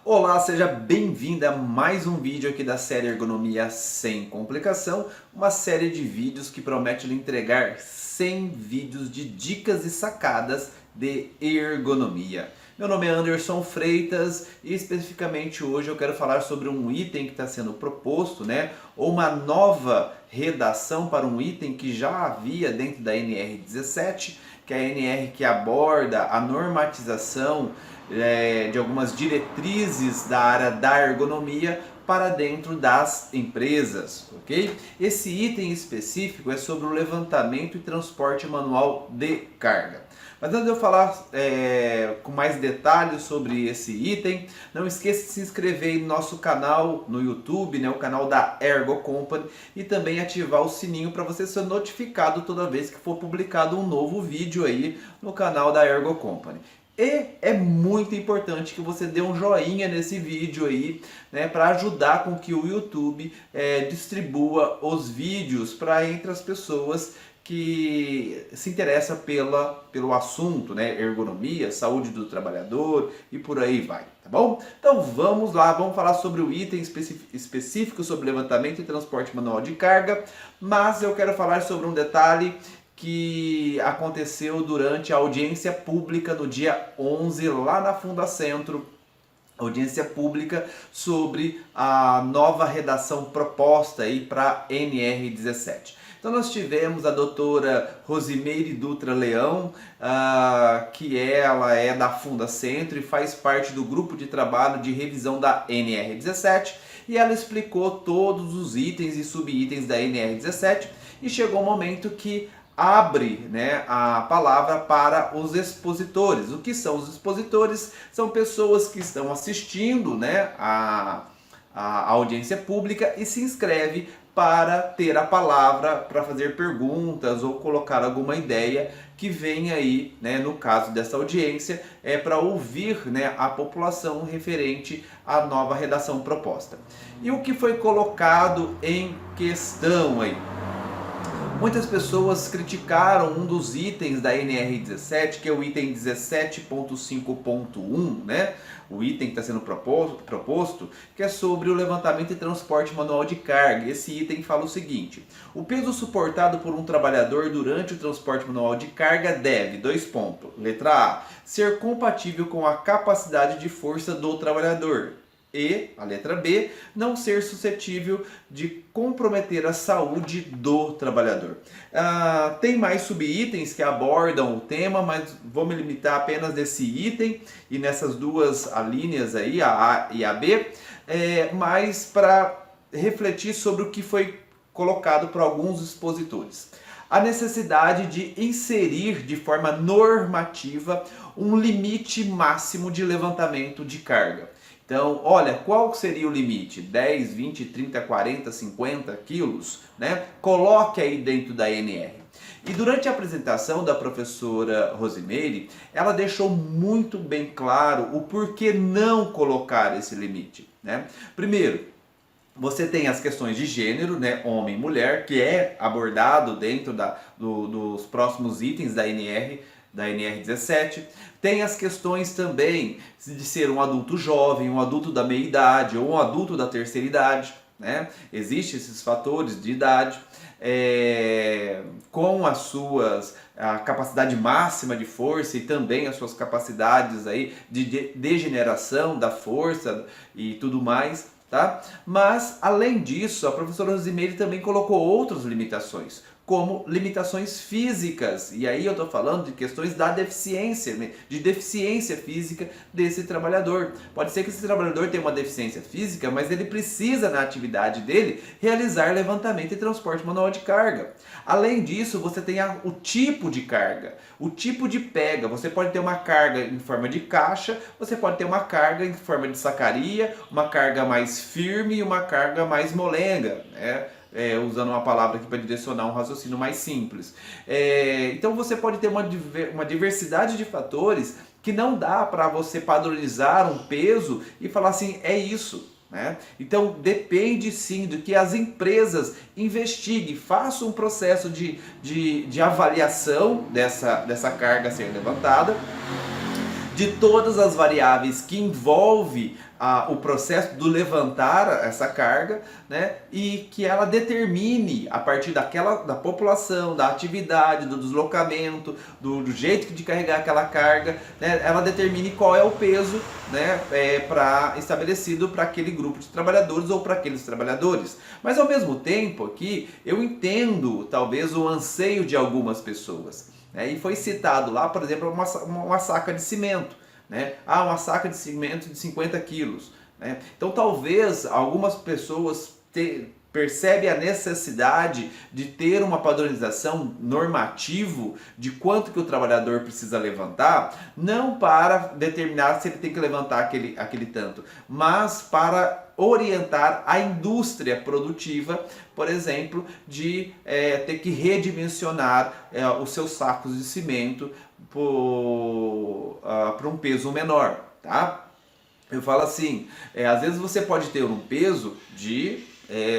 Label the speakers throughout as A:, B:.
A: Olá, seja bem-vinda a mais um vídeo aqui da série Ergonomia Sem Complicação, uma série de vídeos que promete lhe entregar 100 vídeos de dicas e sacadas de ergonomia. Meu nome é Anderson Freitas e especificamente hoje eu quero falar sobre um item que está sendo proposto, ou uma nova redação para um item que já havia dentro da NR17, que é a NR que aborda a normatização de algumas diretrizes da área da ergonomia para dentro das empresas, ok? Esse item específico é sobre o levantamento e transporte manual de carga. Mas antes de eu falar com mais detalhes sobre esse item, não esqueça de se inscrever no nosso canal no YouTube, o canal da Ergo Company, e também ativar o sininho para você ser notificado toda vez que for publicado um novo vídeo aí no canal da Ergo Company. E é muito importante que você dê um joinha nesse vídeo aí, para ajudar com que o YouTube distribua os vídeos para entre as pessoas que se interessam pelo assunto, ergonomia, saúde do trabalhador e por aí vai, tá bom? Então vamos lá, vamos falar sobre o item específico sobre levantamento e transporte manual de carga, mas eu quero falar sobre um detalhe que aconteceu durante a audiência pública no dia 11 lá na Fundacentro, audiência pública sobre a nova redação proposta aí para NR17. Então nós tivemos a doutora Rosimeire Dutra Leão, que ela é da Fundacentro e faz parte do grupo de trabalho de revisão da NR17, e ela explicou todos os itens e subitens da NR17 e chegou o momento que abre a palavra para os expositores. O que são os expositores? São pessoas que estão assistindo a audiência pública e se inscreve para ter a palavra, para fazer perguntas ou colocar alguma ideia que vem aí, no caso dessa audiência, para ouvir a população referente à nova redação proposta. E o que foi colocado em questão aí? Muitas pessoas criticaram um dos itens da NR17, que é o item 17.5.1, o item que está sendo proposto, que é sobre o levantamento e transporte manual de carga. Esse item fala o seguinte: o peso suportado por um trabalhador durante o transporte manual de carga deve, letra A, ser compatível com a capacidade de força do trabalhador. E, a letra B, não ser suscetível de comprometer a saúde do trabalhador. Tem mais subitens que abordam o tema, mas vou me limitar apenas nesse item e nessas duas alíneas aí, a A e a B, mas para refletir sobre o que foi colocado por alguns expositores. A necessidade de inserir de forma normativa um limite máximo de levantamento de carga. Então, olha, qual seria o limite? 10, 20, 30, 40, 50 quilos? Coloque aí dentro da NR. E durante a apresentação da professora Rosimeire, ela deixou muito bem claro o porquê não colocar esse limite. Primeiro, você tem as questões de gênero, homem e mulher, que é abordado dentro dos próximos itens da NR17. Tem as questões também de ser um adulto jovem, um adulto da meia-idade ou um adulto da terceira idade. Existem esses fatores de idade, com a capacidade máxima de força e também as suas capacidades aí de degeneração da força e tudo mais. Mas, além disso, a professora Rosimeire também colocou outras limitações, como limitações físicas. E aí eu estou falando de questões da deficiência, de deficiência física desse trabalhador. Pode ser que esse trabalhador tenha uma deficiência física, mas ele precisa, na atividade dele, realizar levantamento e transporte manual de carga. Além disso, você tem o tipo de carga, o tipo de pega. Você pode ter uma carga em forma de caixa, você pode ter uma carga em forma de sacaria, uma carga mais firme e uma carga mais molenga, usando uma palavra aqui para direcionar um raciocínio mais simples. Então você pode ter uma diversidade de fatores que não dá para você padronizar um peso e falar assim, é isso. Então depende sim do que as empresas investiguem, façam um processo de avaliação dessa carga a ser levantada, de todas as variáveis que envolve o processo do levantar essa carga, né? E que ela determine, a partir da população, da atividade, do deslocamento, do jeito de carregar aquela carga, né? Ela determine qual é o peso, né? Estabelecido para aquele grupo de trabalhadores ou para aqueles trabalhadores. Mas ao mesmo tempo aqui, eu entendo talvez o anseio de algumas pessoas. E foi citado lá, por exemplo, uma saca de cimento. Né? Uma saca de cimento de 50 quilos. Né? Então talvez algumas pessoas percebem a necessidade de ter uma padronização normativo de quanto que o trabalhador precisa levantar, não para determinar se ele tem que levantar aquele tanto, mas para orientar a indústria produtiva, por exemplo, de ter que redimensionar os seus sacos de cimento para um peso menor, tá? Eu falo assim, às vezes você pode ter um peso de...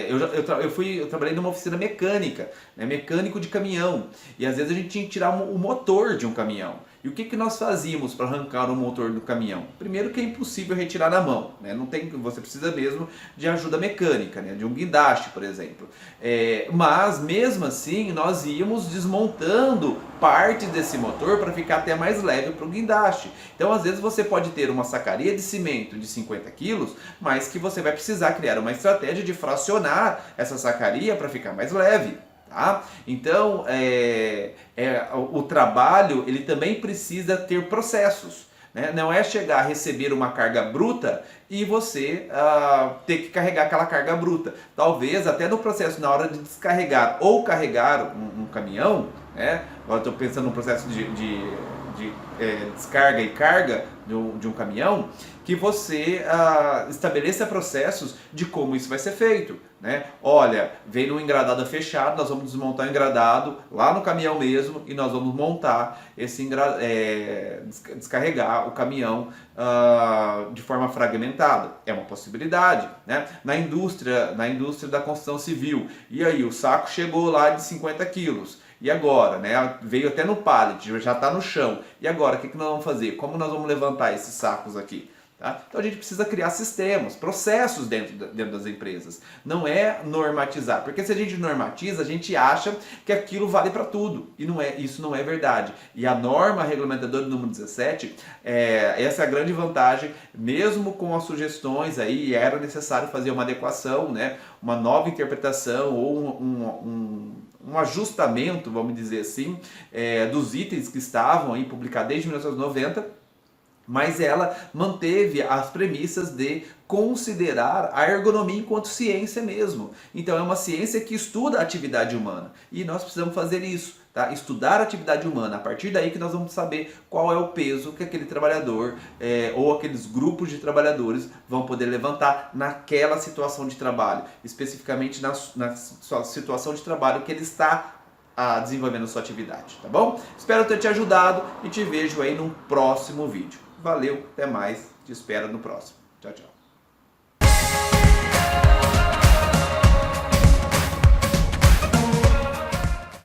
A: Eu trabalhei numa oficina mecânica, né, mecânico de caminhão, e às vezes a gente tinha que tirar o motor de um caminhão. E o que nós fazíamos para arrancar o motor do caminhão? Primeiro que é impossível retirar na mão, né? Você precisa mesmo de ajuda mecânica, né? De um guindaste, por exemplo. Mas mesmo assim nós íamos desmontando parte desse motor para ficar até mais leve para o guindaste. Então às vezes você pode ter uma sacaria de cimento de 50 quilos, mas que você vai precisar criar uma estratégia de fracionar essa sacaria para ficar mais leve. Tá? Então, o trabalho ele também precisa ter processos. Né? Não é chegar a receber uma carga bruta e você ter que carregar aquela carga bruta. Talvez até no processo, na hora de descarregar ou carregar um caminhão, né? Agora estou pensando no processo de descarga e carga de um caminhão, que você estabeleça processos de como isso vai ser feito. Né? Olha, vem num engradado fechado, nós vamos desmontar o engradado lá no caminhão mesmo e nós vamos montar descarregar o caminhão de forma fragmentada. É uma possibilidade. Né? Na indústria da construção civil, e aí o saco chegou lá de 50 quilos. E agora, né? Veio até no pallet, já está no chão. E agora, o que nós vamos fazer? Como nós vamos levantar esses sacos aqui? Tá? Então a gente precisa criar sistemas, processos dentro das empresas. Não é normatizar, porque se a gente normatiza, a gente acha que aquilo vale para tudo. E isso não é verdade. E a norma regulamentadora número 17, essa é a grande vantagem, mesmo com as sugestões aí, era necessário fazer uma adequação, né? Uma nova interpretação ou um ajustamento, vamos dizer assim, dos itens que estavam aí publicados desde 1990, mas ela manteve as premissas de considerar a ergonomia enquanto ciência mesmo. Então é uma ciência que estuda a atividade humana e nós precisamos fazer isso, tá? Estudar a atividade humana. A partir daí que nós vamos saber qual é o peso que aquele trabalhador ou aqueles grupos de trabalhadores vão poder levantar naquela situação de trabalho, especificamente na sua situação de trabalho que ele está desenvolvendo a sua atividade, tá bom? Espero ter te ajudado e te vejo aí num próximo vídeo. Valeu, até mais, te espero no próximo. Tchau, tchau.